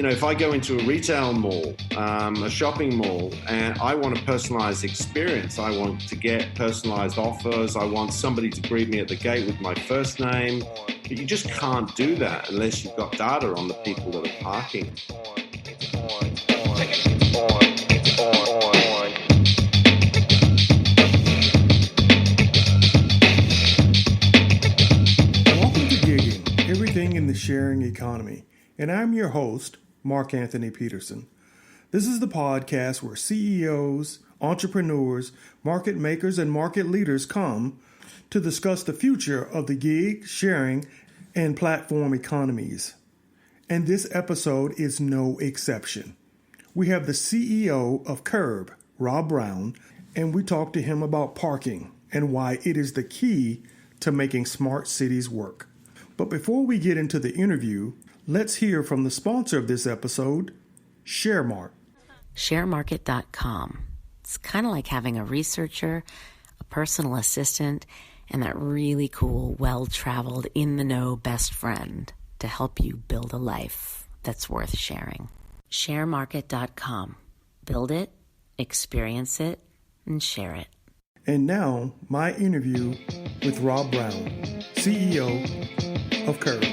if I go into a retail mall, a shopping mall, and I want a personalized experience, I want to get personalized offers, I want somebody to greet me at the gate with my first name, but you just can't do that unless you've got data on the people that are parking. Welcome to Gigging, everything in the sharing economy. And I'm your host, Mark Anthony Peterson. This is the podcast where CEOs, entrepreneurs, market makers, and market leaders come to discuss the future of the gig, sharing, and platform economies. And this episode is no exception. We have the CEO of Kerb, Rob Brown, and we talk to him about parking and why it is the key to making smart cities work. But before we get into the interview, let's hear from the sponsor of this episode, ShareMart. ShareMarket.com. It's kind of like having a researcher, a personal assistant, and that really cool, well-traveled, in-the-know best friend to help you build a life that's worth sharing. ShareMarket.com. Build it, experience it, and share it. And now, my interview with Rob Brown, CEO of Kerb.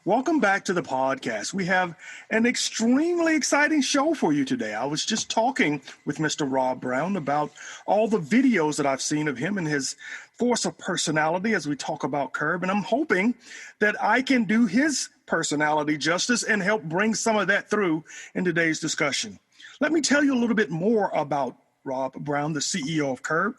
Welcome back to the podcast. We have an extremely exciting show for you today. I was just talking with Mr. Rob Brown about all the videos that I've seen of him and his force of personality as we talk about Kerb, and I'm hoping that I can do his personality justice and help bring some of that through in today's discussion. Let me tell you a little bit more about Rob Brown, the CEO of Kerb.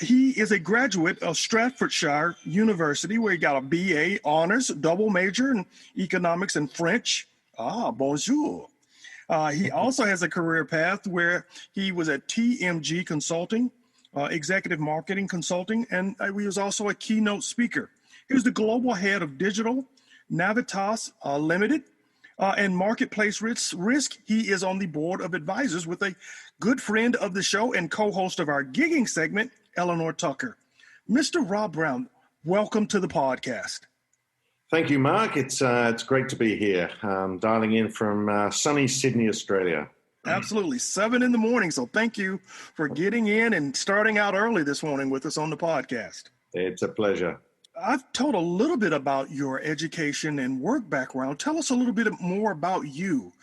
He is a graduate of Staffordshire University, where he got a BA honors, double major in economics and French. Bonjour. He also has a career path where he was at TMG Consulting, executive marketing consulting, and he was also a keynote speaker. He was the global head of digital, Navitas Limited, and Marketplace Risk. He is on the board of advisors with a good friend of the show and co-host of our gigging segment, Eleanor Tucker. Mr. Rob Brown, welcome to the podcast. Thank you, Mark. It's great to be here, dialing in from sunny Sydney, Australia. Absolutely. 7 a.m. So thank you for getting in and starting out early this morning with us on the podcast. It's a pleasure. I've told a little bit about your education and work background. Tell us a little bit more about you.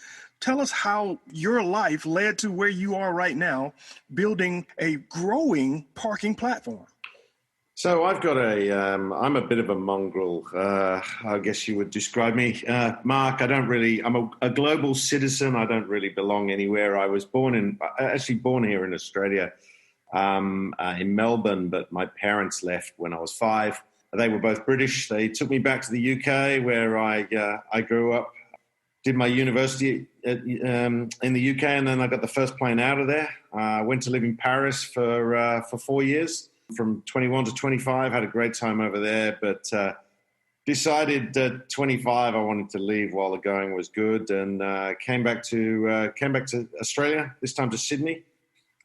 Tell us how your life led to where you are right now, building a growing parking platform. So I've got I'm a bit of a mongrel, I guess you would describe me. Mark, I'm a global citizen. I don't really belong anywhere. I was born here in Australia, in Melbourne, but my parents left when I was 5. They were both British. They took me back to the UK where I grew up. Did my university in the UK, and then I got the first plane out of there. Went to live in Paris for 4 years, from 21 to 25. Had a great time over there, but decided at 25 I wanted to leave while the going was good, and came back to Australia. This time to Sydney,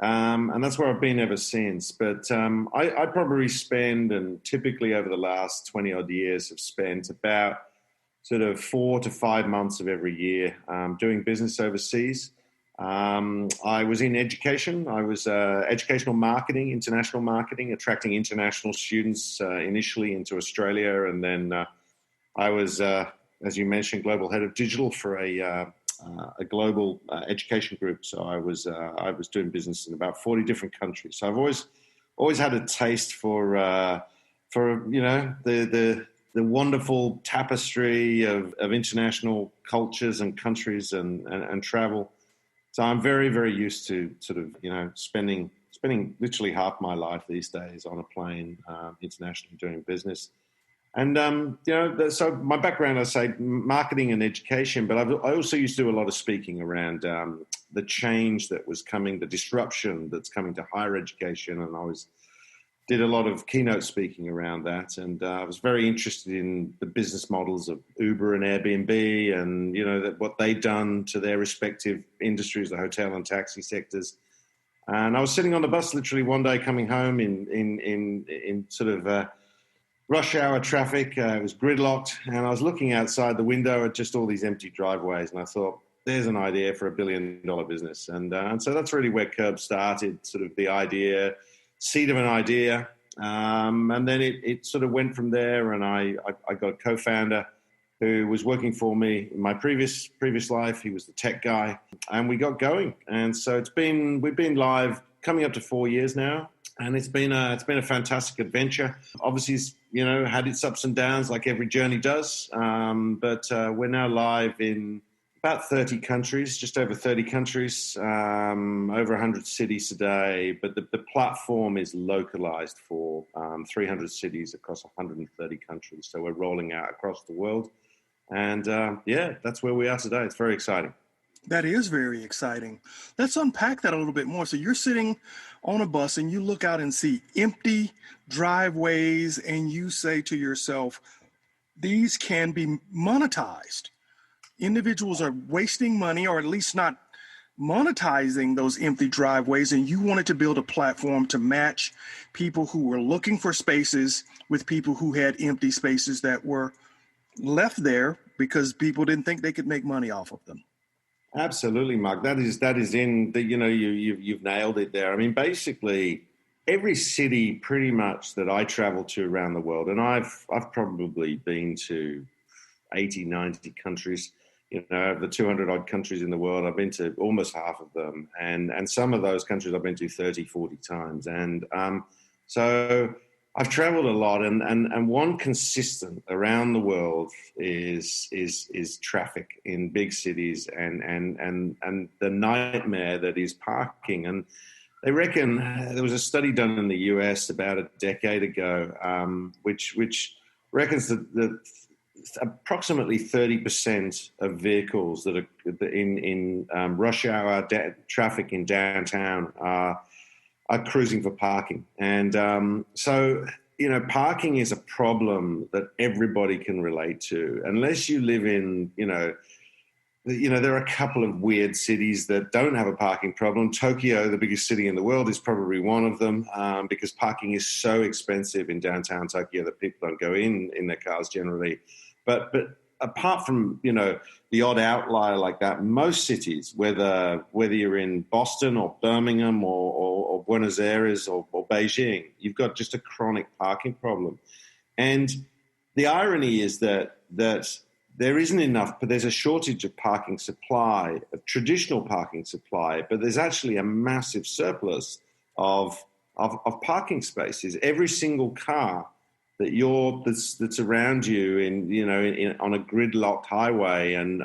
and that's where I've been ever since. But I probably spend, and typically over the last 20 odd years, have spent about sort of 4 to 5 months of every year doing business overseas. I was in education. I was educational marketing, international marketing, attracting international students initially into Australia. And then I was, as you mentioned, global head of digital for a global education group. So I was doing business in about 40 different countries. So I've always had a taste for the wonderful tapestry of international cultures and countries and travel. So I'm very, very used to sort of, spending literally half my life these days on a plane internationally doing business. And, so my background, I say marketing and education, but I also used to do a lot of speaking around the change that was coming, the disruption that's coming to higher education. And I was did a lot of keynote speaking around that, and I was very interested in the business models of Uber and Airbnb, and what they'd done to their respective industries, the hotel and taxi sectors. And I was sitting on the bus literally one day coming home in sort of rush hour traffic. It was gridlocked, and I was looking outside the window at just all these empty driveways, and I thought, there's an idea for $1 billion business. And so that's really where Kerb started, sort of the idea, seed of an idea. And then it sort of went from there, and I got a co-founder who was working for me in my previous life. He was the tech guy, and we got going. And so we've been live coming up to 4 years now, and it's been a fantastic adventure. Obviously, it's, had its ups and downs like every journey does. But we're now live in about 30 countries, just over 30 countries, over 100 cities today. But the platform is localized for 300 cities across 130 countries. So we're rolling out across the world. And that's where we are today. It's very exciting. That is very exciting. Let's unpack that a little bit more. So you're sitting on a bus and you look out and see empty driveways, and you say to yourself, these can be monetized. Individuals are wasting money, or at least not monetizing those empty driveways, and you wanted to build a platform to match people who were looking for spaces with people who had empty spaces that were left there because people didn't think they could make money off of them. Absolutely, Mark. That is in the, you've nailed it there. I mean, basically, every city pretty much that I travel to around the world, and I've probably been to 80, 90 countries. Of the 200 odd countries in the world, I've been to almost half of them. And some of those countries I've been to 30, 40 times. And so I've traveled a lot, and one consistent around the world is traffic in big cities and the nightmare that is parking. And they reckon there was a study done in the US about a decade ago, which reckons that approximately 30% of vehicles that are in rush hour traffic in downtown are cruising for parking. And so, parking is a problem that everybody can relate to. Unless you live in, there are a couple of weird cities that don't have a parking problem. Tokyo, the biggest city in the world, is probably one of them, because parking is so expensive in downtown Tokyo that people don't go in their cars generally. But apart from, the odd outlier like that, most cities, whether you're in Boston or Birmingham or Buenos Aires or Beijing, you've got just a chronic parking problem. And the irony is that there isn't enough, but there's a shortage of parking supply, of traditional parking supply, but there's actually a massive surplus of parking spaces. Every single car that's around you on a gridlocked highway, and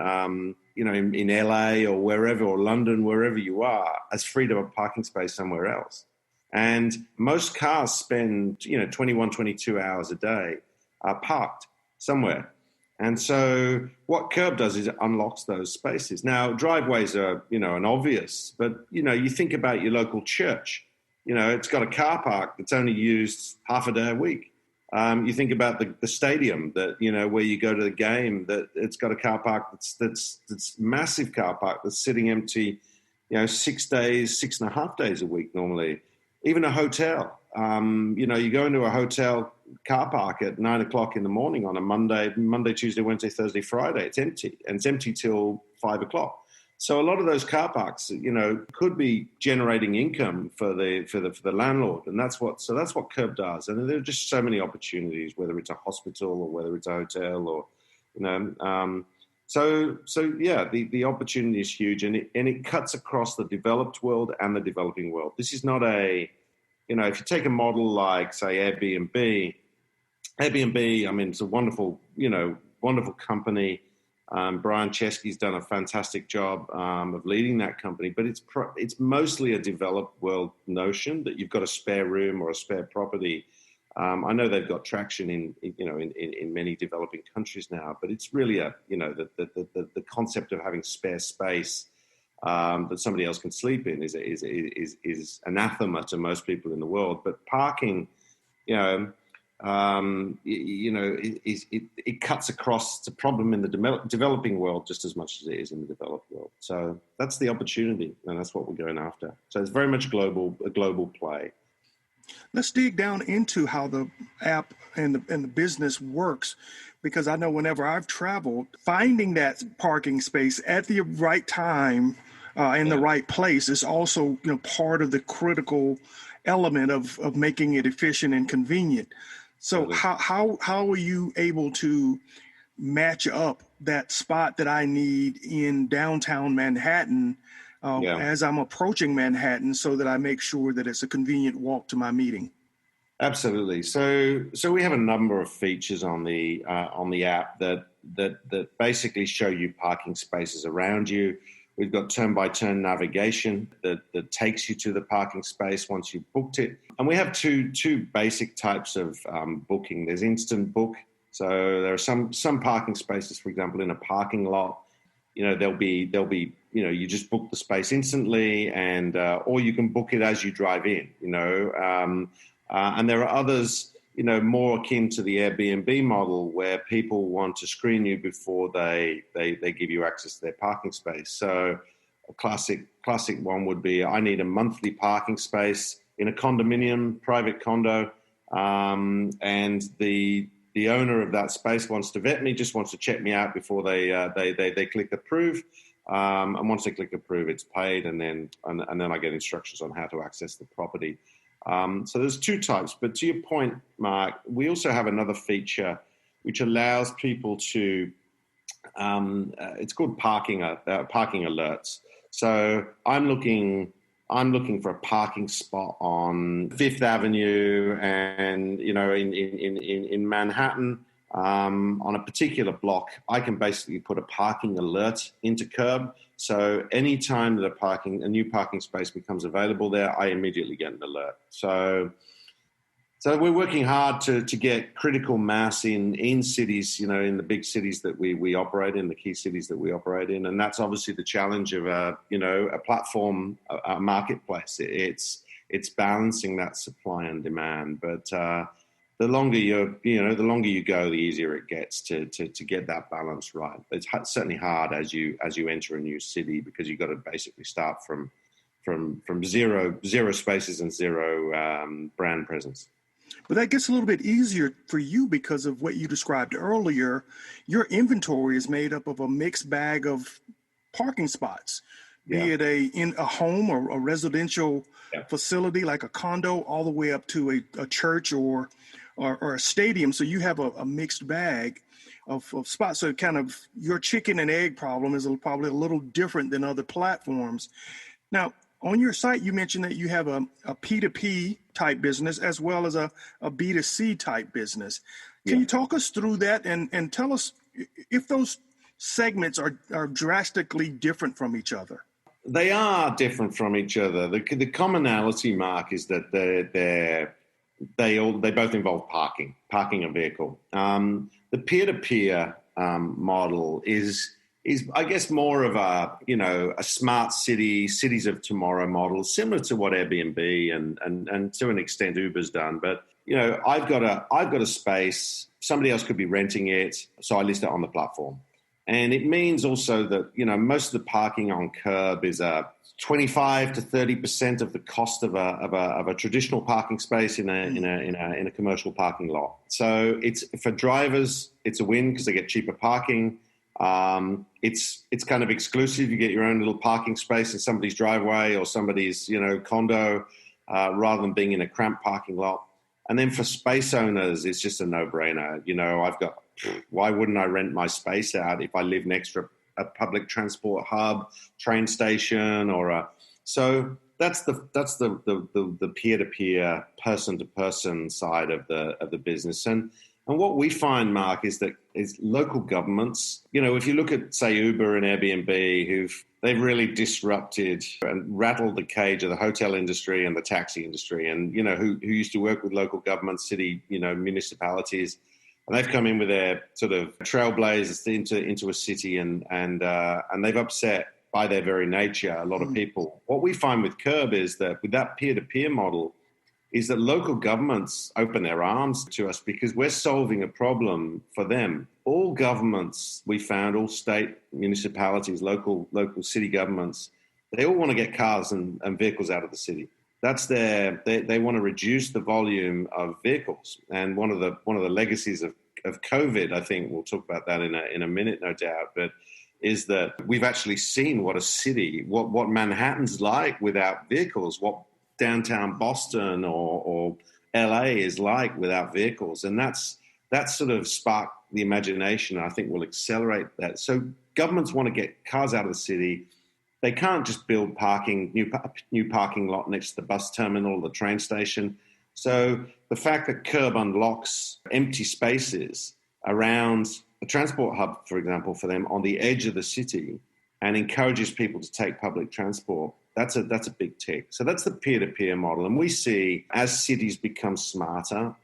in LA or wherever, or London, wherever you are, has freed up a parking space somewhere else. And most cars spend 21, 22 hours a day parked somewhere. And so what Kerb does is it unlocks those spaces. Now, driveways are an obvious, but you think about your local church. It's got a car park that's only used half a day a week. You think about the stadium that, where you go to the game, that it's got a car park that's massive car park that's sitting empty, 6.5 days a week normally. Even a hotel, you go into a hotel car park at 9 o'clock in the morning on a Monday, Tuesday, Wednesday, Thursday, Friday. It's empty, and it's empty till 5 o'clock. So a lot of those car parks, could be generating income for the landlord, and that's what Kerb does. And there are just so many opportunities, whether it's a hospital or whether it's a hotel, or the opportunity is huge, and it cuts across the developed world and the developing world. This is not if you take a model like, say, Airbnb, I mean, it's a wonderful company. Brian Chesky's done a fantastic job of leading that company, but it's mostly a developed world notion that you've got a spare room or a spare property. I know they've got traction in many developing countries now, but it's really the concept of having spare space that somebody else can sleep in is anathema to most people in the world. But parking you know, it cuts across. It's a problem in the developing world just as much as it is in the developed world. So that's the opportunity, and that's what we're going after. So it's very much a global play. Let's dig down into how the app and the business works, because I know whenever I've traveled, finding that parking space at the right time in the right place is also part of the critical element of making it efficient and convenient. So how are you able to match up that spot that I need in downtown Manhattan as I'm approaching Manhattan, so that I make sure that it's a convenient walk to my meeting? Absolutely. So we have a number of features on the app that basically show you parking spaces around you. We've got turn-by-turn navigation that takes you to the parking space once you've booked it. And we have two basic types of booking. There's instant book. So there are some parking spaces, for example, in a parking lot. There'll be you just book the space instantly, and or you can book it as you drive in. And there are others, more akin to the Airbnb model, where people want to screen you before they give you access to their parking space. So a classic one would be, I need a monthly parking space in a condominium, private condo, and the owner of that space wants to vet me, just wants to check me out before they click approve. And once they click approve, it's paid, and then I get instructions on how to access the property. So there's two types. But to your point, Mark, we also have another feature which allows people to, it's called parking alerts. So I'm looking for a parking spot on Fifth Avenue, and in Manhattan, on a particular block. I can basically put a parking alert into Kerb. So anytime that a new parking space becomes available there, I immediately get an alert. So we're working hard to get critical mass in cities, in the big cities that we operate in, the key cities that we operate in. And that's obviously the challenge of a platform, a marketplace. It's balancing that supply and demand. But the longer you go, the easier it gets to get that balance right. It's certainly hard as you enter a new city, because you've got to basically start from zero spaces and zero brand presence. But that gets a little bit easier for you because of what you described earlier. Your inventory is made up of a mixed bag of parking spots, be it in a home or a residential facility like a condo, all the way up to a church or a stadium. So you have a mixed bag of spots. So kind of your chicken and egg problem is probably a little different than other platforms. Now, on your site, you mentioned that you have a P2P type business as well as a B2C type business. Can you talk us through that and tell us if those segments are drastically different from each other? They are different from each other. The commonality, Mark, is that they both involve parking a vehicle. The peer-to-peer model is I guess more of a smart cities of tomorrow model, similar to what Airbnb and to an extent Uber's done. But I've got a space, somebody else could be renting it, so I list it on the platform. And it means also that most of the parking on Kerb is 25 to 30% of the cost of a traditional parking space in a commercial parking lot. So it's, for drivers, it's a win because they get cheaper parking. It's kind of exclusive. You get your own little parking space in somebody's driveway or somebody's condo, rather than being in a cramped parking lot. And then for space owners, it's just a no-brainer. Why wouldn't I rent my space out if I live next to a public transport hub, train station, so that's the peer-to-peer, person-to-person side of the business. And what we find, Mark, is local governments, if you look at, say, Uber and Airbnb, they've really disrupted and rattled the cage of the hotel industry and the taxi industry, and, who used to work with local governments, city, municipalities. And they've come in with their sort of trailblazers into a city, and they've upset, by their very nature, a lot of people. What we find with Kerb is that with that peer-to-peer model, is that local governments open their arms to us because we're solving a problem for them. All governments, we found, all state, municipalities, local city governments, they all want to get cars and vehicles out of the city. That's they want to reduce the volume of vehicles. And one of the legacies of COVID, I think we'll talk about that in a minute, no doubt, but is that we've actually seen what a city, what Manhattan's like without vehicles, what downtown Boston or LA is like without vehicles. And that's sort of sparked the imagination. I think will accelerate that. So governments want to get cars out of the city. They can't just build new parking lot next to the bus terminal or the train station. So the fact that Kerb unlocks empty spaces around a transport hub, for example, for them on the edge of the city and encourages people to take public transport, that's a big tick. So that's the peer-to-peer model. And we see as cities become smarter,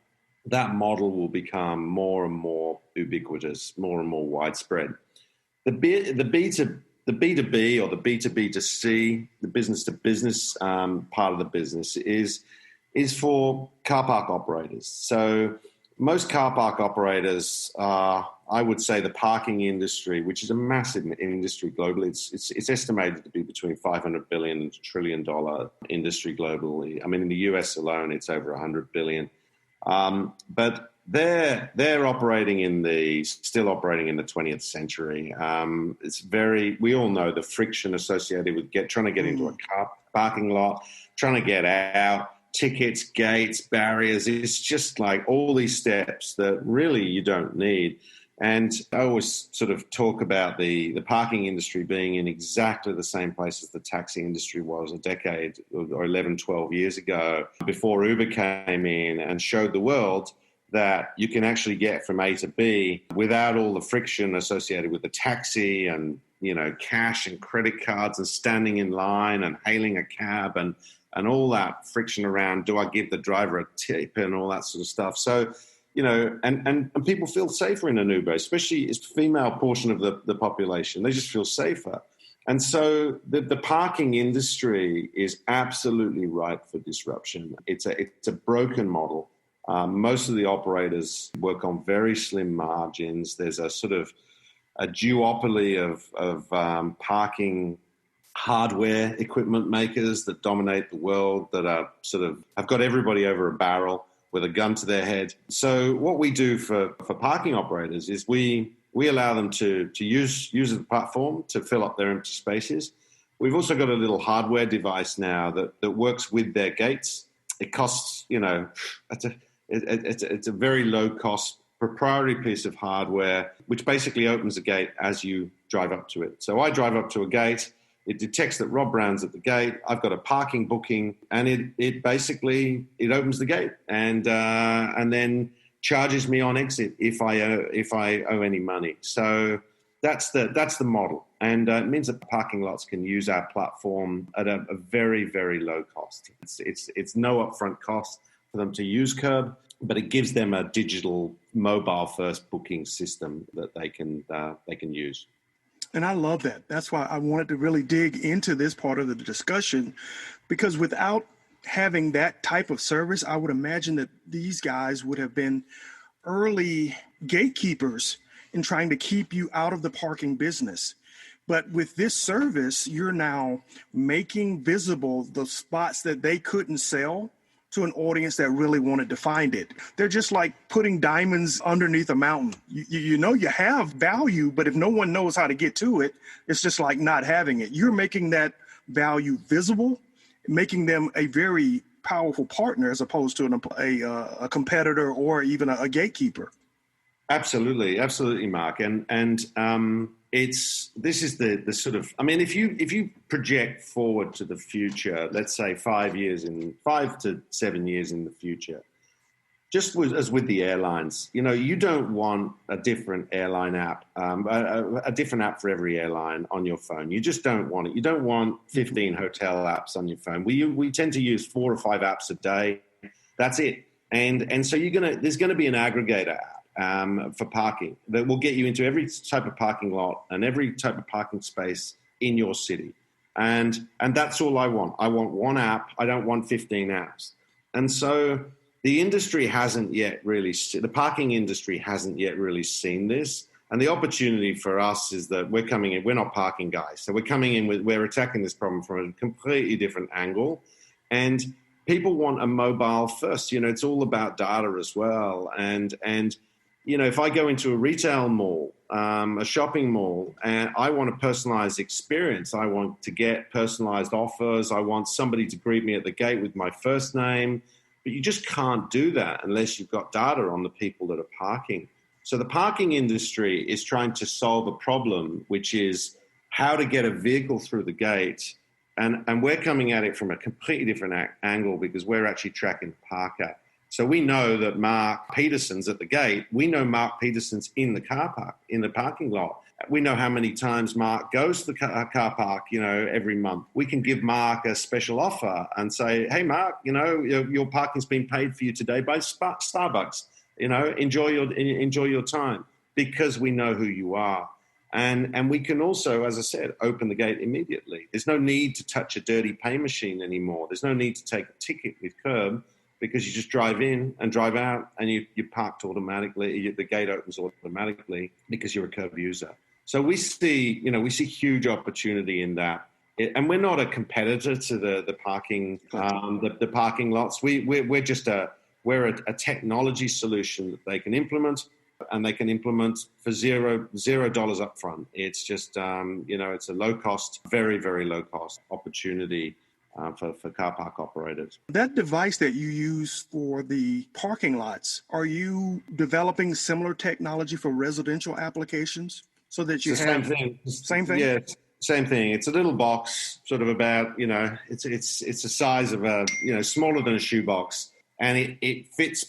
that model will become more and more ubiquitous, more and more widespread. The B2B or the B2B2C, the business-to-business part of the business is for car park operators. So most car park operators are, I would say, the parking industry, which is a massive industry globally. It's estimated to be between $500 billion and $1 trillion industry globally. I mean, in the US alone, it's over $100 billion. But they're still operating in the 20th century. We all know the friction associated with trying to get into a car parking lot, trying to get out, tickets, gates, barriers. It's just like all these steps that really you don't need. And I always sort of talk about the parking industry being in exactly the same place as the taxi industry was a decade or 11, 12 years ago, before Uber came in and showed the world that you can actually get from A to B without all the friction associated with the taxi and, cash and credit cards and standing in line and hailing a cab and all that friction around, do I give the driver a tip and all that sort of stuff. So, and people feel safer in an Uber, especially it's the female portion of the population. They just feel safer. And so the parking industry is absolutely ripe for disruption. It's a broken model. Most of the operators work on very slim margins. There's a sort of a duopoly of parking hardware equipment makers that dominate the world, that are sort of have got everybody over a barrel with a gun to their head. So what we do for parking operators is we allow them to use the platform to fill up their empty spaces. We've also got a little hardware device now that works with their gates. It costs, it's a very low cost proprietary piece of hardware, which basically opens the gate as you drive up to it. So I drive up to a gate. It detects that Rob Brown's at the gate. I've got a parking booking, and it basically opens the gate and then charges me on exit if I owe any money. So that's the model, and it means that parking lots can use our platform at a very, very low cost. It's no upfront cost for them to use Kerb, but it gives them a digital mobile first booking system that they can use. And I love that. That's why I wanted to really dig into this part of the discussion, because without having that type of service, I would imagine that these guys would have been early gatekeepers in trying to keep you out of the parking business. But with this service, you're now making visible the spots that they couldn't sell to an audience that really wanted to find it. They're just like putting diamonds underneath a mountain. You know you have value, but if no one knows how to get to it, it's just like not having it. You're making that value visible, making them a very powerful partner as opposed to a competitor or even a gatekeeper. Absolutely, Mark. And this is the sort of, I mean, if you project forward to the future, let's say 5 to 7 years in the future, just as with the airlines, you don't want a different airline app, a different app for every airline on your phone. You just don't want it. You don't want 15 hotel apps on your phone. We tend to use 4 or 5 apps a day. That's it. And so there's going to be an aggregator app for parking that will get you into every type of parking lot and every type of parking space in your city. And that's all I want. I want one app. I don't want 15 apps. And so the industry hasn't yet really, the parking industry hasn't yet really seen this. And the opportunity for us is that we're coming in, we're not parking guys. So we're coming in we're attacking this problem from a completely different angle. And people want a mobile first, it's all about data as well. And if I go into a retail mall, a shopping mall, and I want a personalized experience, I want to get personalized offers. I want somebody to greet me at the gate with my first name, but you just can't do that unless you've got data on the people that are parking. So the parking industry is trying to solve a problem, which is how to get a vehicle through the gate. And we're coming at it from a completely different angle because we're actually tracking the parker. So we know that Mark Peterson's at the gate. We know Mark Peterson's in the car park, in the parking lot. We know how many times Mark goes to the car park, every month. We can give Mark a special offer and say, hey, Mark, your parking's been paid for you today by Starbucks. Enjoy your time, because we know who you are. And we can also, as I said, open the gate immediately. There's no need to touch a dirty pay machine anymore. There's no need to take a ticket with Kerb, because you just drive in and drive out and you're parked automatically. The gate opens automatically because you're a Kerb user. So we see huge opportunity in that. And we're not a competitor to the parking, the parking lots. We're just a technology solution that they can implement, and they can implement for $0 up front. It's just, it's a low cost, very, very low cost opportunity for car park operators. That device that you use for the parking lots, are you developing similar technology for residential applications so that you have... Same thing? Yeah, same thing. It's a little box, sort of about, it's the size of smaller than a shoebox. And it fits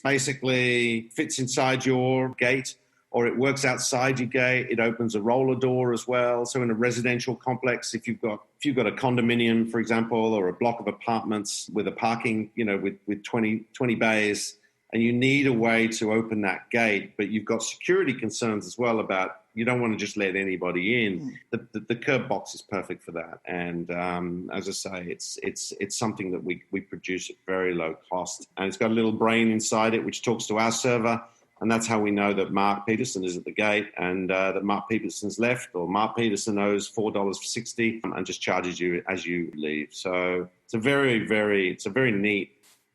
inside your gate, or it works outside your gate. It opens a roller door as well. So in a residential complex, if you've got a condominium, for example, or a block of apartments with a parking, with 20 bays, and you need a way to open that gate, but you've got security concerns as well about, you don't want to just let anybody in. The Kerb box is perfect for that. And as I say, it's something that we produce at very low cost. And it's got a little brain inside it, which talks to our server. And that's how we know that Mark Peterson is at the gate, and that Mark Peterson's left, or Mark Peterson owes $4.60 and just charges you as you leave. So it's a very neat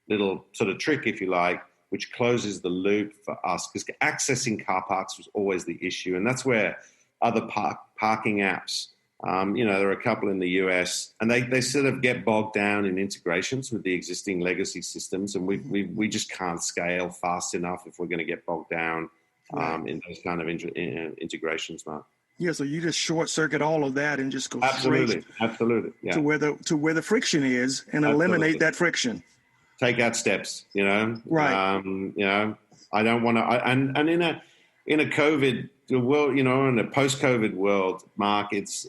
little sort of trick, if you like, which closes the loop for us, because accessing car parks was always the issue. And that's where other parking apps, there are a couple in the US, and they sort of get bogged down in integrations with the existing legacy systems. And we just can't scale fast enough if we're going to get bogged down in those kind of integrations, Mark. Yeah, so you just short circuit all of that and just go absolutely, yeah, to where the friction is, and eliminate that friction. Take out steps, Right. I don't want to, and in a COVID world, in a post-COVID world, Mark, it's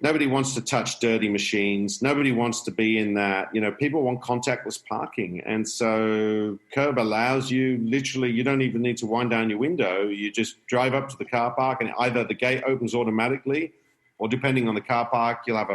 nobody wants to touch dirty machines. Nobody wants to be in that, people want contactless parking. And so Kerb allows you, literally, you don't even need to wind down your window. You just drive up to the car park, and either the gate opens automatically, or depending on the car park, you'll have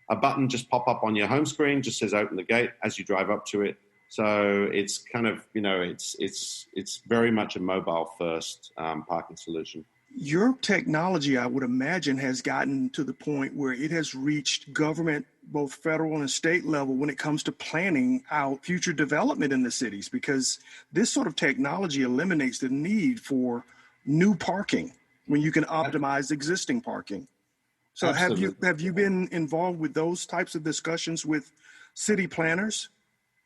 a button just pop up on your home screen, just says open the gate as you drive up to it. So it's kind of, it's very much a mobile first parking solution. Your technology, I would imagine, has gotten to the point where it has reached government, both federal and state level, when it comes to planning out future development in the cities, because this sort of technology eliminates the need for new parking when you can optimize existing parking. So Absolutely. have you been involved with those types of discussions with city planners?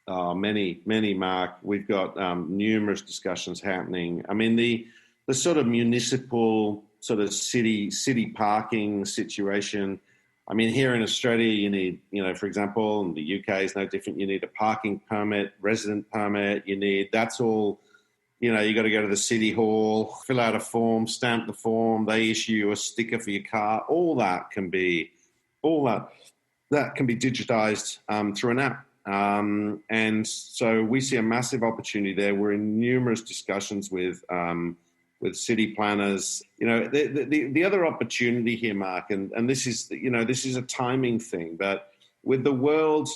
Many, Mark. We've got numerous discussions happening. I mean, the sort of municipal sort of city parking situation. I mean, here in Australia, you need, for example, and the UK is no different. You need a parking permit, resident permit. That's all. You got to go to the city hall, fill out a form, stamp the form. They issue you a sticker for your car. All that can be digitized through an app. And so we see a massive opportunity there. We're in numerous discussions with city planners. The other opportunity here, Mark, and this is a timing thing, but with the world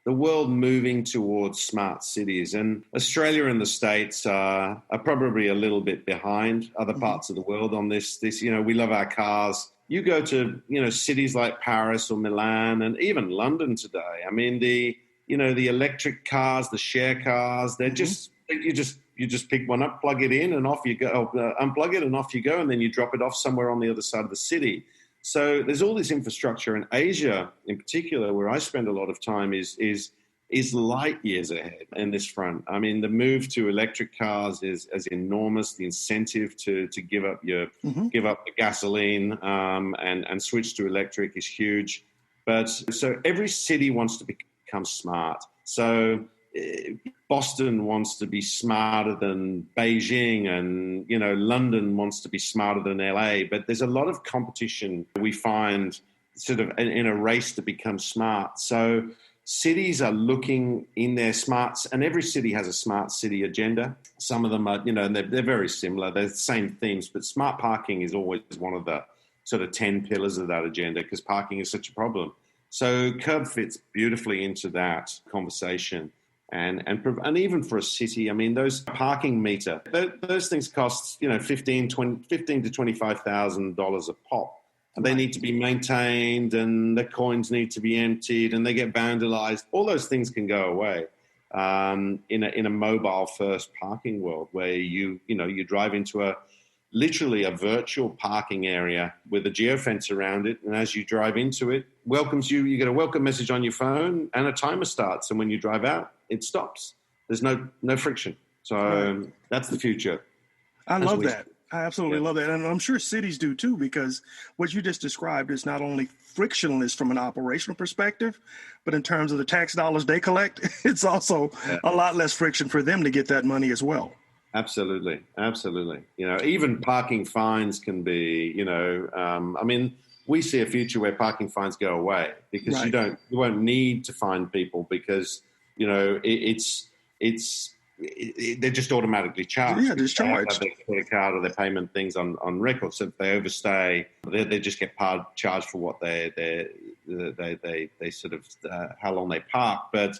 the world moving towards smart cities. And Australia and the States are probably a little bit behind other parts of the world on this. We love our cars. You go to, cities like Paris or Milan and even London today. I mean, the electric cars, the share cars, they're just, you just pick one up, plug it in and off you go, unplug it and off you go. And then you drop it off somewhere on the other side of the city. So there's all this infrastructure, and Asia in particular, where I spend a lot of time, is light years ahead in this front. I mean, the move to electric cars is enormous. The incentive to give up the gasoline and switch to electric is huge. But so every city wants to become smart. So Boston wants to be smarter than Beijing, and London wants to be smarter than LA. But there's a lot of competition we find sort of in a race to become smart. So cities are looking in their smarts, and every city has a smart city agenda. Some of them are, and they're very similar. They're the same themes, but smart parking is always one of the sort of 10 pillars of that agenda, because parking is such a problem. So Kerb fits beautifully into that conversation. And even for a city, I mean, those parking meter, those things cost, $15,000 to $25,000 a pop. And they need to be maintained, and the coins need to be emptied, and they get vandalized. All those things can go away in a mobile first parking world, where you drive into literally a virtual parking area with a geofence around it. And as you drive into it, you get a welcome message on your phone, and a timer starts. And when you drive out, it stops. There's no friction. So that's the future. I love that. I absolutely love that. And I'm sure cities do too, because what you just described is not only frictionless from an operational perspective, but in terms of the tax dollars they collect, it's also a lot less friction for them to get that money as well. Absolutely. Even parking fines can be, I mean, we see a future where parking fines go away, because you won't need to fine people, because, they're just automatically charged. Yeah, just charged. They have their credit card or their payment things on record. So if they overstay, they just get charged for what they sort of how long they park. But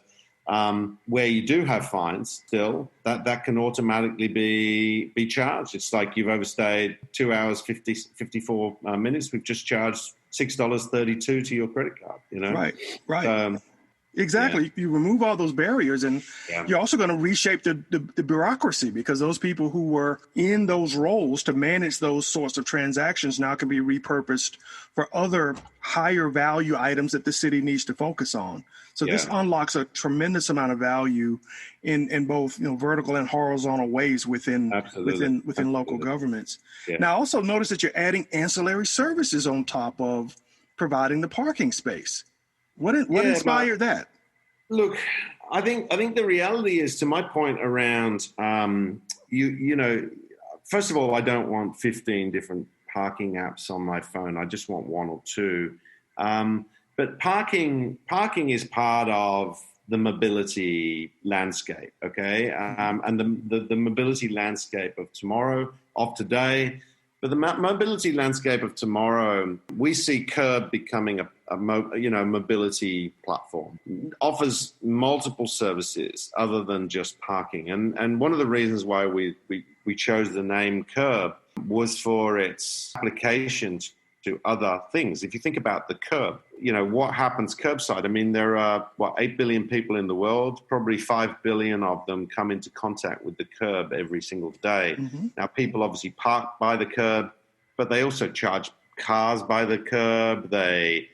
where you do have fines, still that can automatically be charged. It's like you've overstayed 2 hours 54 minutes. We've just charged $6.32 to your credit card. Right. Exactly. Yeah. You remove all those barriers, and you're also going to reshape the bureaucracy, because those people who were in those roles to manage those sorts of transactions now can be repurposed for other higher value items that the city needs to focus on. So this unlocks a tremendous amount of value in both vertical and horizontal ways within local governments. Yeah. Now, I also notice that you're adding ancillary services on top of providing the parking space. What inspired that? Look, I think the reality is, to my point around, first of all, I don't want 15 different parking apps on my phone. I just want one or two. But parking is part of the mobility landscape, okay? And the mobility landscape of tomorrow, of today. But the mobility landscape of tomorrow, we see Kerb becoming a mobility platform. It offers multiple services other than just parking. And one of the reasons why we chose the name Kerb was for its application to other things. If you think about the curb, what happens curbside? I mean, there are, 8 billion people in the world, probably 5 billion of them come into contact with the curb every single day. Mm-hmm. Now, people obviously park by the curb, but they also charge cars by the curb. They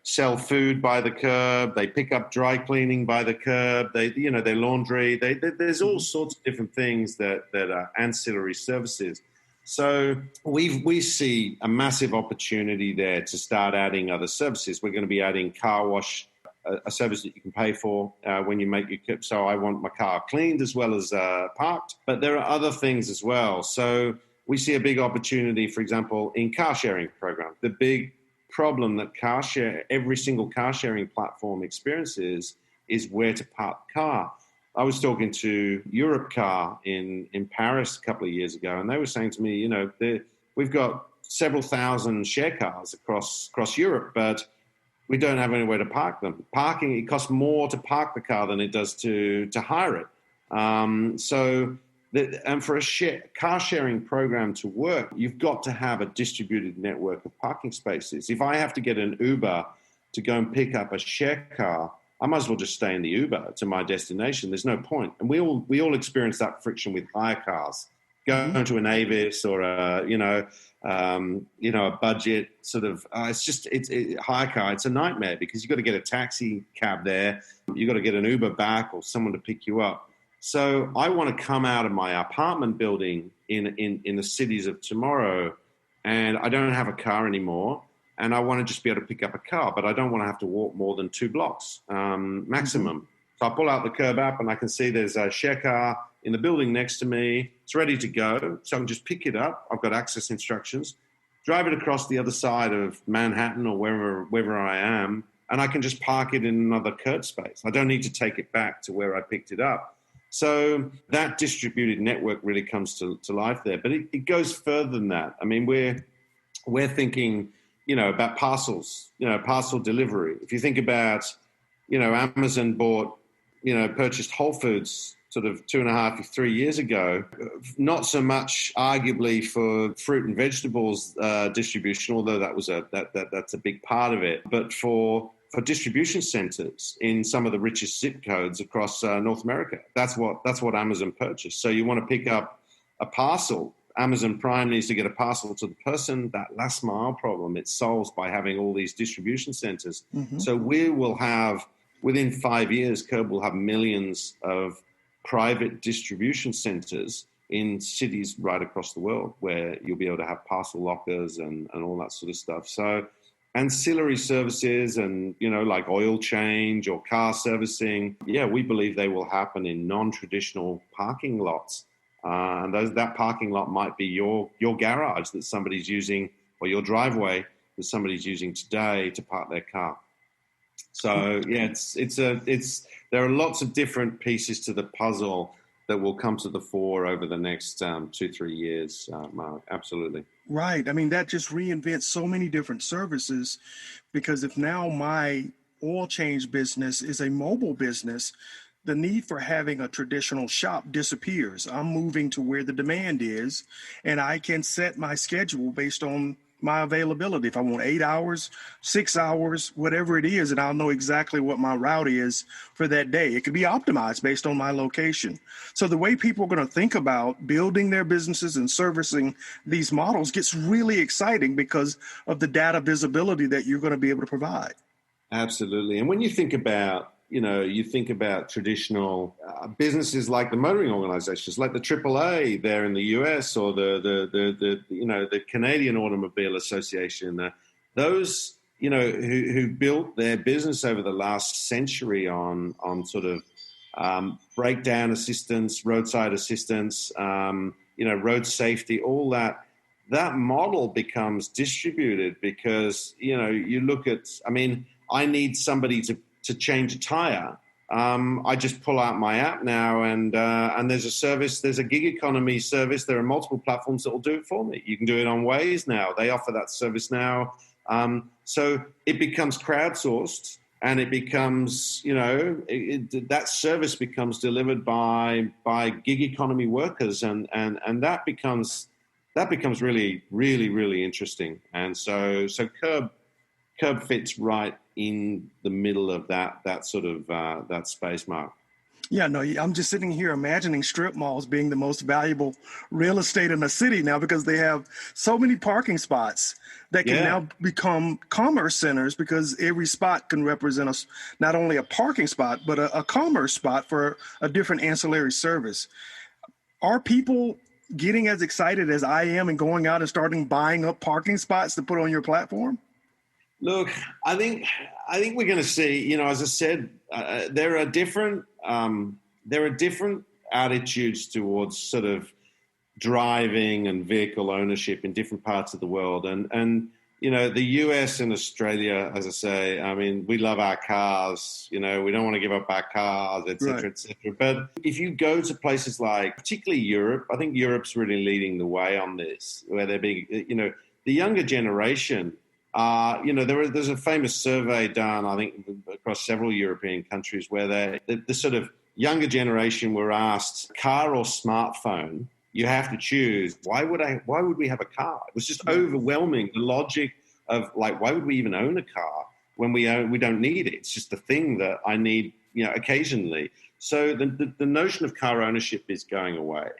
sell food by the curb. They pick up dry cleaning by the curb. Their laundry. There's all sorts of different things that are ancillary services. So we see a massive opportunity there to start adding other services. We're going to be adding car wash, a service that you can pay for when you make your trip. So I want my car cleaned as well as parked. But there are other things as well. So we see a big opportunity, for example, in car sharing program. The big problem that every single car sharing platform experiences is where to park the car. I was talking to Europcar in Paris a couple of years ago, and they were saying to me, we've got several thousand share cars across Europe, but we don't have anywhere to park them. Parking, it costs more to park the car than it does to hire it. And for a car sharing program to work, you've got to have a distributed network of parking spaces. If I have to get an Uber to go and pick up a share car, I might as well just stay in the Uber to my destination. There's no point. And we all experience that friction with hire cars. Going to an Avis or a budget sort of, it's hire car. It's a nightmare because you've got to get a taxi cab there. You've got to get an Uber back or someone to pick you up. So I want to come out of my apartment building in the cities of tomorrow, and I don't have a car anymore, and I want to just be able to pick up a car, but I don't want to have to walk more than 2 blocks maximum. So I pull out the Curb app and I can see there's a share car in the building next to me. It's ready to go, so I can just pick it up. I've got access instructions, drive it across the other side of Manhattan or wherever I am, and I can just park it in another curb space. I don't need to take it back to where I picked it up. So that distributed network really comes to life there. But it goes further than that. I mean, we're thinking, about parcels, parcel delivery. If you think about, Amazon purchased Whole Foods sort of 2.5 to 3 years ago, not so much arguably for fruit and vegetables distribution, although that's a big part of it, but for distribution centers in some of the richest zip codes across North America. That's what Amazon purchased. So you want to pick up a parcel. Amazon Prime needs to get a parcel to the person. That last mile problem, it solves by having all these distribution centers. So we will have, within 5 years, Curb will have millions of private distribution centers in cities right across the world where you'll be able to have parcel lockers and all that sort of stuff. So ancillary services and, like oil change or car servicing, we believe they will happen in non-traditional parking lots. And that parking lot might be your garage that somebody's using, or your driveway that somebody's using today to park their car. So there are lots of different pieces to the puzzle that will come to the fore over the next 2-3 years, Mark. Absolutely. Right. I mean, that just reinvents so many different services, because if now my oil change business is a mobile business, the need for having a traditional shop disappears. I'm moving to where the demand is, and I can set my schedule based on my availability. If I want 8 hours, 6 hours, whatever it is, and I'll know exactly what my route is for that day. It can be optimized based on my location. So the way people are going to think about building their businesses and servicing these models gets really exciting because of the data visibility that you're going to be able to provide. Absolutely. And when you think about traditional businesses like the motoring organizations, like the AAA there in the US, or the Canadian Automobile Association, those, who built their business over the last century on sort of breakdown assistance, roadside assistance, road safety, all that model becomes distributed because, you look at, I need somebody to change a tire. I just pull out my app now, and there's a service. There's a gig economy service. There are multiple platforms that will do it for me. You can do it on Waze now. They offer that service now. So it becomes crowdsourced, and it becomes, that service becomes delivered by gig economy workers, and that becomes really, really, really interesting. And so Curb fits right in the middle of that sort of that space, Mark. Yeah, no, I'm just sitting here imagining strip malls being the most valuable real estate in a city now, because they have so many parking spots that can now become commerce centers, because every spot can represent not only a parking spot, but a commerce spot for a different ancillary service. Are people getting as excited as I am and going out and starting buying up parking spots to put on your platform? Look, I think we're going to see. As I said, there are different attitudes towards sort of driving and vehicle ownership in different parts of the world, and the US and Australia, as I say, we love our cars. We don't want to give up our cars, etc., etc. But if you go to places like, particularly Europe, I think Europe's really leading the way on this, where they're being, the younger generation there's a famous survey done, I think, across several European countries where the sort of younger generation were asked, car or smartphone, you have to choose. Why would we have a car? It was just overwhelming. The logic of like, why would we even own a car when we don't need it? It's just a thing that I need, occasionally. So the notion of car ownership is going away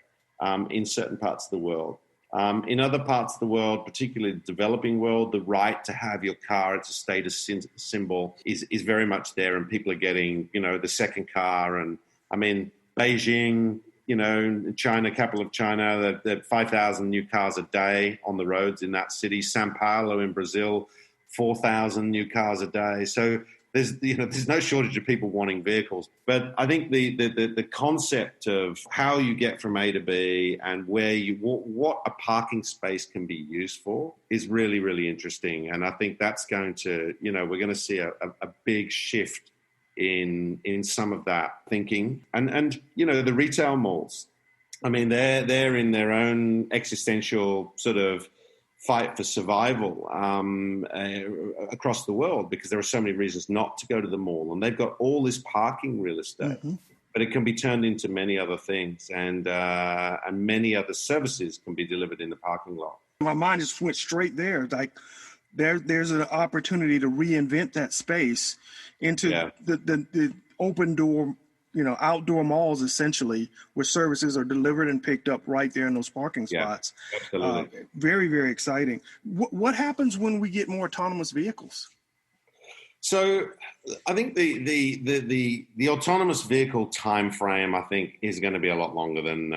in certain parts of the world. In other parts of the world, particularly the developing world, the right to have your car, it's a status symbol, is very much there, and people are getting, the second car. And I mean, Beijing, China, capital of China, there are 5,000 new cars a day on the roads in that city. Sao Paulo in Brazil, 4,000 new cars a day. So there's no shortage of people wanting vehicles. But I think the concept of how you get from A to B and what a parking space can be used for is really, really interesting. And I think that's going to, we're going to see a big shift in some of that thinking. And the retail malls, I mean, they're in their own existential sort of fight for survival across the world, because there are so many reasons not to go to the mall, and they've got all this parking real estate, but it can be turned into many other things, and many other services can be delivered in the parking lot. My mind just went straight there. Like there's an opportunity to reinvent that space into the open door, outdoor malls, essentially, where services are delivered and picked up right there in those parking spots. Absolutely. Very, very exciting. What happens when we get more autonomous vehicles? So I think the autonomous vehicle time frame, I think, is going to be a lot longer than,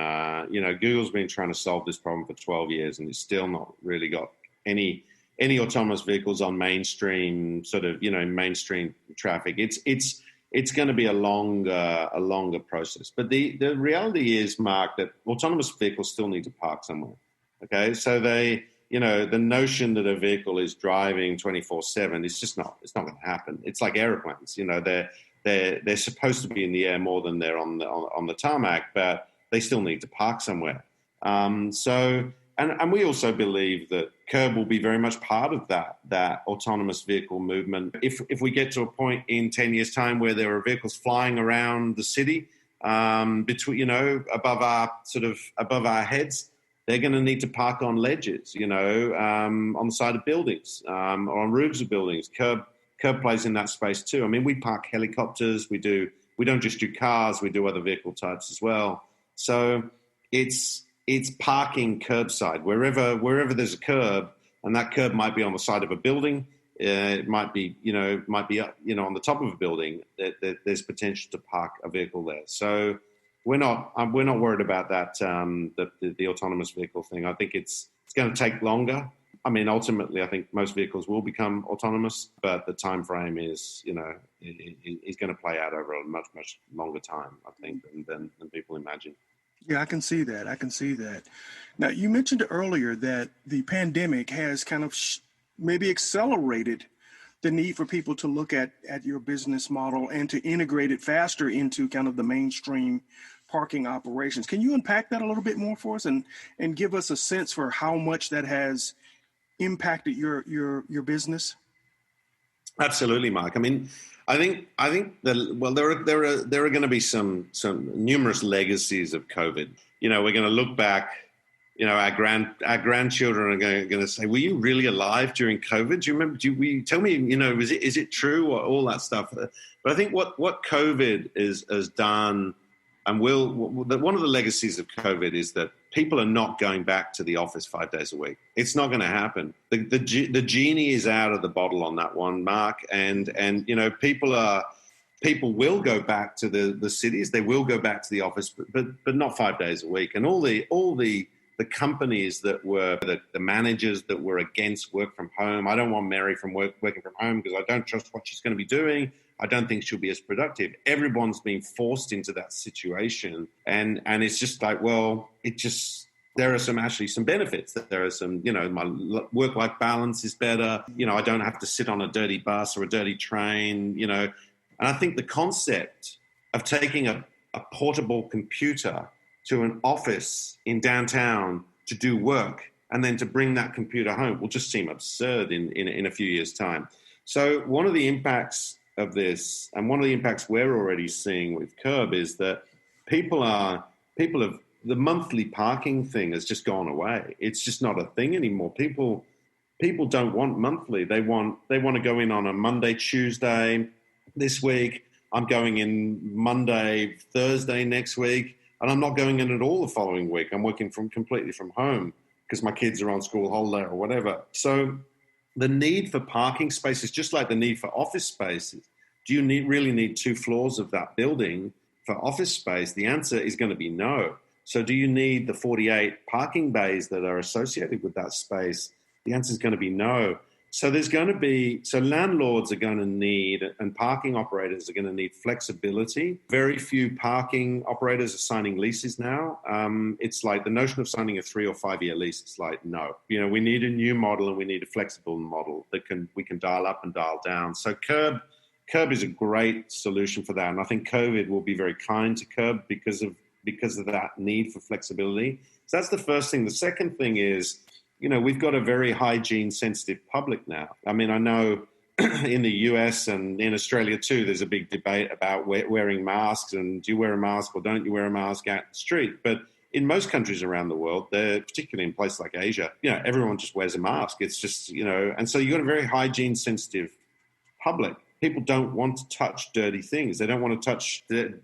Google's been trying to solve this problem for 12 years, and it's still not really got any autonomous vehicles on mainstream sort of, mainstream traffic. It's going to be a longer process. But the reality is, Mark, that autonomous vehicles still need to park somewhere. Okay, so the notion that a vehicle is driving 24/7 is just not. It's not going to happen. It's like airplanes. They're supposed to be in the air more than they're on the tarmac, but they still need to park somewhere. And we also believe that Curb will be very much part of that autonomous vehicle movement. If we get to a point in 10 years' time where there are vehicles flying around the city above our heads, they're going to need to park on ledges, on the side of buildings or on roofs of buildings. Curb plays in that space too. I mean, we park helicopters. We don't just do cars. We do other vehicle types as well. So it's parking curbside wherever there's a curb, and that curb might be on the side of a building. It might be on the top of a building. There's potential to park a vehicle there. So we're not worried about that. The autonomous vehicle thing. I think it's going to take longer. I mean, ultimately, I think most vehicles will become autonomous, but the time frame is going to play out over a much, much longer time, I think, than people imagine. Yeah, I can see that. Now, you mentioned earlier that the pandemic has kind of maybe accelerated the need for people to look at your business model and to integrate it faster into kind of the mainstream parking operations. Can you unpack that a little bit more for us and give us a sense for how much that has impacted your business? Absolutely, Mark. I mean, I think that there are going to be some numerous legacies of COVID. We're going to look back. Our grandchildren are going to say, "Were you really alive during COVID? Do you remember? Tell me, is it true?" Or all that stuff. But I think what COVID has done, and one of the legacies of COVID is that people are not going back to the office 5 days a week. It's not going to happen. The genie is out of the bottle on that one, Mark. And people will go back to the cities. They will go back to the office, but not 5 days a week. And all the companies that were the managers that were against work from home. I don't want Mary working from home because I don't trust what she's going to be doing. I don't think she'll be as productive. Everyone's been forced into that situation. And it's just like, there are some benefits. That there are some, my work-life balance is better. I don't have to sit on a dirty bus or a dirty train, And I think the concept of taking a portable computer to an office in downtown to do work and then to bring that computer home will just seem absurd in a few years' time. So one of the impacts of this, and one of the impacts we're already seeing with Kerb, is that people have the monthly parking thing has just gone away. It's just not a thing anymore. People don't want monthly. They want to go in on a Monday, Tuesday this week. I'm going in Monday, Thursday next week, and I'm not going in at all the following week. I'm working completely from home because my kids are on school holiday or whatever. So the need for parking space is just like the need for office spaces. Do you really need 2 floors of that building for office space? The answer is going to be no. So do you need the 48 parking bays that are associated with that space? The answer is going to be no. So landlords are going to need, and parking operators are going to need flexibility. Very few parking operators are signing leases now. It's like the notion of signing a 3 or 5 year lease. It's like, no, we need a new model, and we need a flexible model that we can dial up and dial down. So Kerb is a great solution for that. And I think COVID will be very kind to Kerb because of that need for flexibility. So that's the first thing. The second thing is, we've got a very hygiene-sensitive public now. I mean, I know in the US and in Australia too, there's a big debate about wearing masks, and do you wear a mask or don't you wear a mask out the street? But in most countries around the world, particularly in places like Asia, everyone just wears a mask. It's just, and so you've got a very hygiene-sensitive public. People don't want to touch dirty things. They don't want to touch the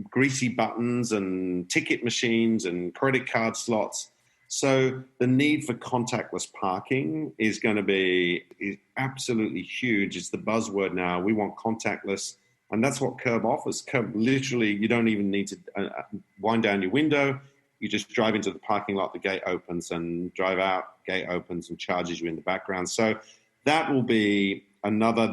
greasy buttons and ticket machines and credit card slots. So the need for contactless parking is absolutely huge. It's the buzzword now. We want contactless, and that's what Kerb offers. Kerb, literally, you don't even need to wind down your window. You just drive into the parking lot, the gate opens, and drive out, gate opens, and charges you in the background. So that will be another,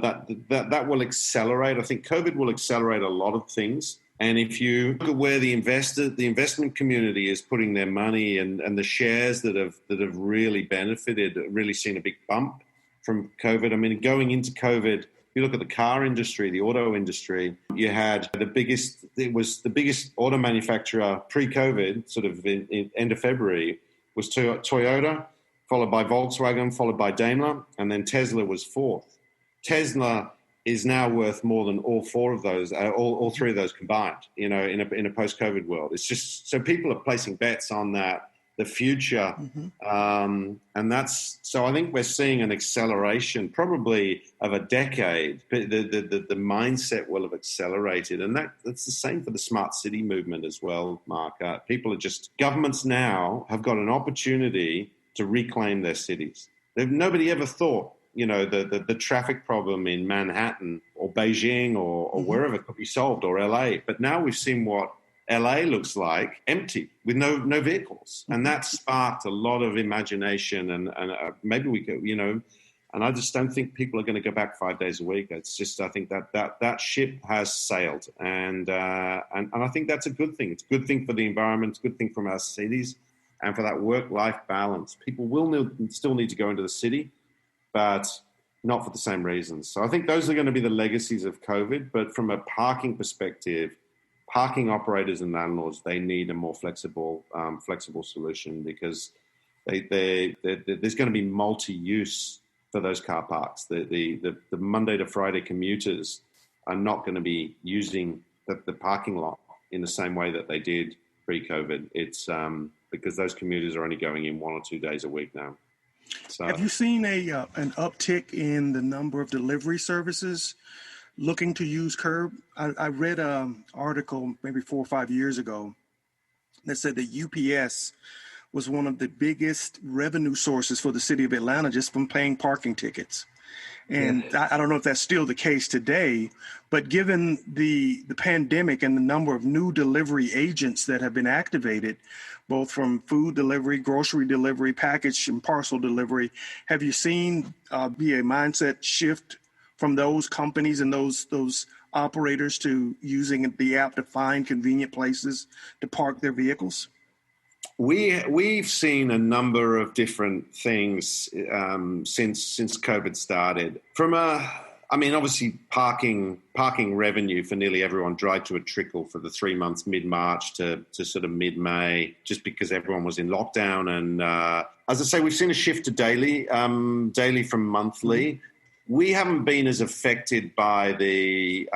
that will accelerate. I think COVID will accelerate a lot of things. And if you look at where the investment community is putting their money, and the shares that have really benefited, really seen a big bump from COVID. I mean, going into COVID, if you look at the car industry, the auto industry, you had the biggest auto manufacturer pre-COVID, sort of in end of February, was Toyota, followed by Volkswagen, followed by Daimler, and then Tesla was fourth. Tesla is now worth more than all 4 of those, all 3 of those combined, in a post-COVID world. It's just, so people are placing bets on that, the future. Mm-hmm. And so I think we're seeing an acceleration probably of a decade. The mindset will have accelerated. And that's the same for the smart city movement as well, Mark. Governments now have got an opportunity to reclaim their cities. Nobody ever thought, the traffic problem in Manhattan or Beijing or mm-hmm. wherever could be solved, or LA. But now we've seen what LA looks like, empty, with no vehicles. And that sparked a lot of imagination, and maybe we could, and I just don't think people are going to go back 5 days a week. It's just, I think that ship has sailed. And I think that's a good thing. It's a good thing for the environment. It's a good thing from our cities and for that work-life balance. People will still need to go into the city, but not for the same reasons. So I think those are going to be the legacies of COVID. But from a parking perspective, parking operators and landlords, they need a more flexible solution, because there's going to be multi-use for those car parks. The Monday to Friday commuters are not going to be using the parking lot in the same way that they did pre-COVID. It's because those commuters are only going in 1 or 2 days a week now. So, have you seen an uptick in the number of delivery services looking to use Kerb? I read an article maybe 4 or 5 years ago that said that UPS was one of the biggest revenue sources for the city of Atlanta just from paying parking tickets. And yeah. I don't know if that's still the case today, but given the pandemic and the number of new delivery agents that have been activated, both from food delivery, grocery delivery, package and parcel delivery, have you seen be a mindset shift from those companies and those operators to using the app to find convenient places to park their vehicles? We've seen a number of different things since COVID started. From a I mean, obviously, parking revenue for nearly everyone dried to a trickle for the 3 months mid-March to sort of mid-May, just because everyone was in lockdown. And as I say, we've seen a shift to daily from monthly. We haven't been as affected by the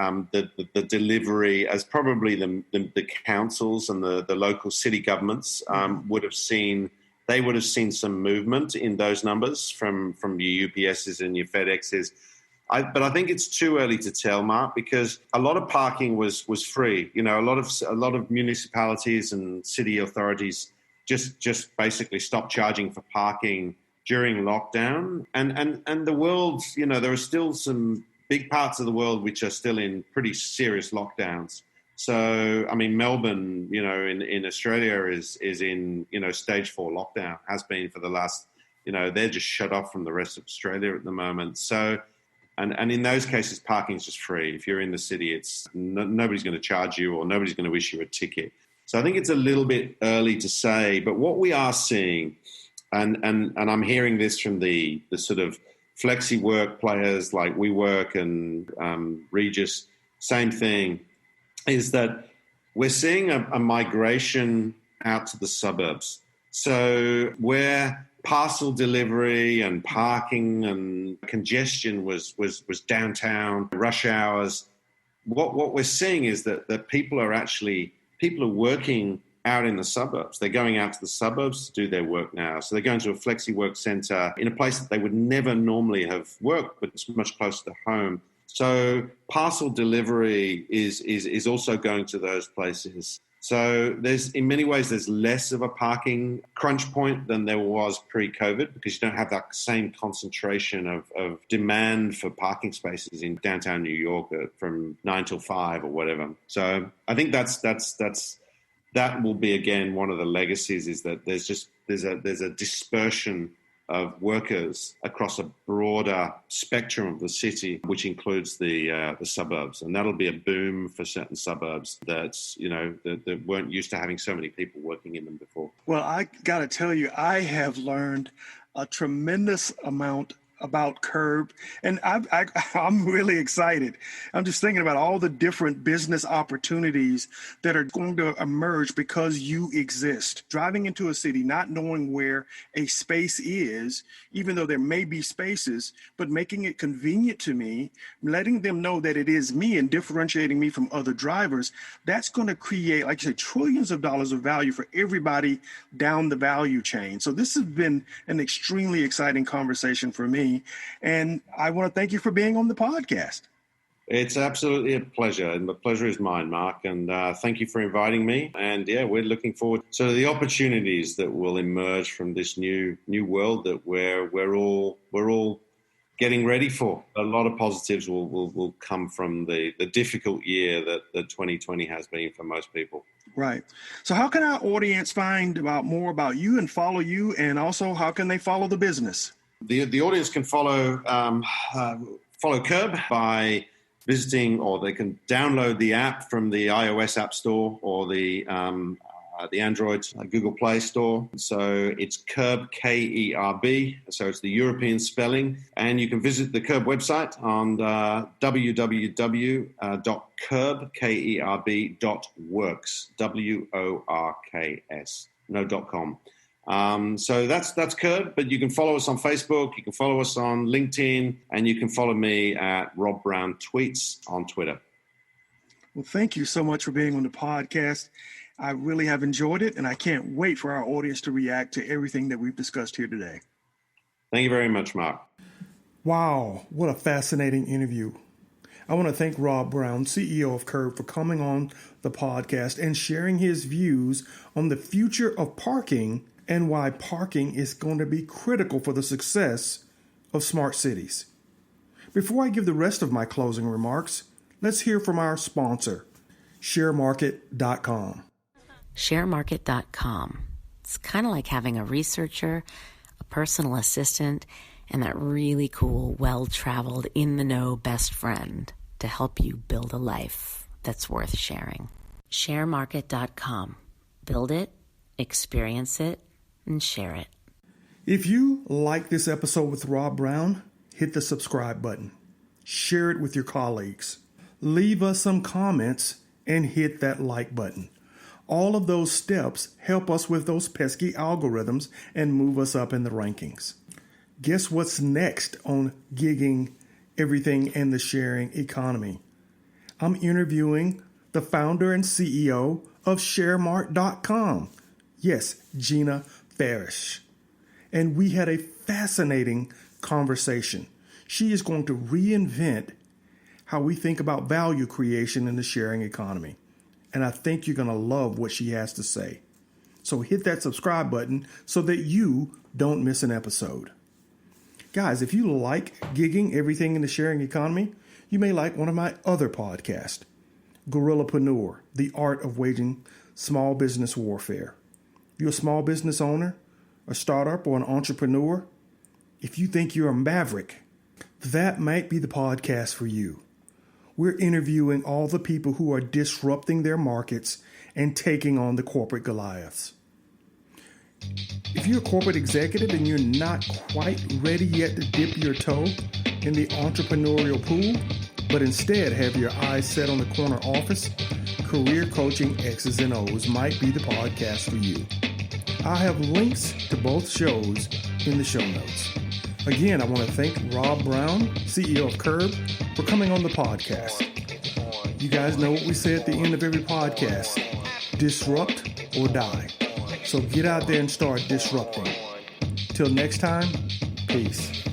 delivery as probably the councils and the local city governments would have seen. They would have seen some movement in those numbers from your UPSs and your FedExes. But I think it's too early to tell, Mark, because a lot of parking was free. You know, a lot of municipalities and city authorities just basically stopped charging for parking during lockdown. And the world, you know, there are still some big parts of the world which are still in pretty serious lockdowns. So, I mean, Melbourne, you know, in Australia is in, you know, stage 4 lockdown, has been for the last, you know, they're just shut off from the rest of Australia at the moment. So, and in those cases, parking's just free. If you're in the city, it's nobody's going to charge you or nobody's going to issue a ticket. So I think it's a little bit early to say, but what we are seeing, and I'm hearing this from the sort of flexi work players like WeWork and Regis, same thing, is that we're seeing a migration out to the suburbs. So where parcel delivery and parking and congestion was downtown, rush hours, what we're seeing is that people are working out in the suburbs. They're going out to the suburbs to do their work now. So they're going to a flexi work centre in a place that they would never normally have worked, but it's much closer to home. So parcel delivery is also going to those places. So in many ways, there's less of a parking crunch point than there was pre-COVID, because you don't have that same concentration of demand for parking spaces in downtown New York from 9 till 5 or whatever. So I think that will be, again, one of the legacies, is that there's a dispersion of workers across a broader spectrum of the city, which includes the suburbs, and that'll be a boom for certain suburbs that weren't used to having so many people working in them before. Well, I got to tell you, I have learned a tremendous amount about Kerb, and I'm really excited. I'm just thinking about all the different business opportunities that are going to emerge because you exist. Driving into a city, not knowing where a space is, even though there may be spaces, but making it convenient to me, letting them know that it is me and differentiating me from other drivers, that's going to create, like you say, trillions of dollars of value for everybody down the value chain. So this has been an extremely exciting conversation for me. And I want to thank you for being on the podcast. It's absolutely a pleasure, and the pleasure is mine, Mark. And thank you for inviting me. And yeah, we're looking forward to the opportunities that will emerge from this new world that we're all getting ready for. A lot of positives will come from the difficult year that 2020 has been for most people. Right. So how can our audience find out more about you and follow you, and also how can they follow the business? The audience can follow Kerb by visiting, or they can download the app from the iOS App Store or the Android Google Play Store. So it's Kerb, K-E-R-B. So it's the European spelling. And you can visit the Kerb website on www.kerb.works, W-O-R-K-S, .com. So that's Kerb, but you can follow us on Facebook, you can follow us on LinkedIn, and you can follow me at Rob Brown Tweets on Twitter. Well, thank you so much for being on the podcast. I really have enjoyed it, and I can't wait for our audience to react to everything that we've discussed here today. Thank you very much, Mark. Wow, what a fascinating interview. I want to thank Rob Brown, CEO of Kerb, for coming on the podcast and sharing his views on the future of parking and why parking is going to be critical for the success of smart cities. Before I give the rest of my closing remarks, let's hear from our sponsor, ShareMarket.com. ShareMarket.com. It's kind of like having a researcher, a personal assistant, and that really cool, well-traveled, in-the-know best friend to help you build a life that's worth sharing. ShareMarket.com. Build it, experience it, and share it. If you like this episode with Rob Brown, hit the subscribe button. share it with your colleagues, leave us some comments, and hit that like button. All of those steps help us with those pesky algorithms and move us up in the rankings. Guess what's next on Gigging Everything and the Sharing Economy? I'm interviewing the founder and CEO of ShareMart.com. Yes, Gina Farish. And we had a fascinating conversation. She is going to reinvent how we think about value creation in the sharing economy. And I think you're going to love what she has to say. So hit that subscribe button so that you don't miss an episode. Guys, if you like Gigging Everything in the Sharing Economy, you may like one of my other podcasts, Guerrillapreneur, The Art of Waging Small Business Warfare. If you're a small business owner, a startup, or an entrepreneur, if you think you're a maverick, that might be the podcast for you. We're interviewing all the people who are disrupting their markets and taking on the corporate Goliaths. If you're a corporate executive and you're not quite ready yet to dip your toe in the entrepreneurial pool, but instead have your eyes set on the corner office, Career Coaching X's and O's might be the podcast for you. I'll have links to both shows in the show notes. Again, I want to thank Rob Brown, CEO of Kerb, for coming on the podcast. You guys know what we say at the end of every podcast: disrupt or die. So get out there and start disrupting. Till next time, peace.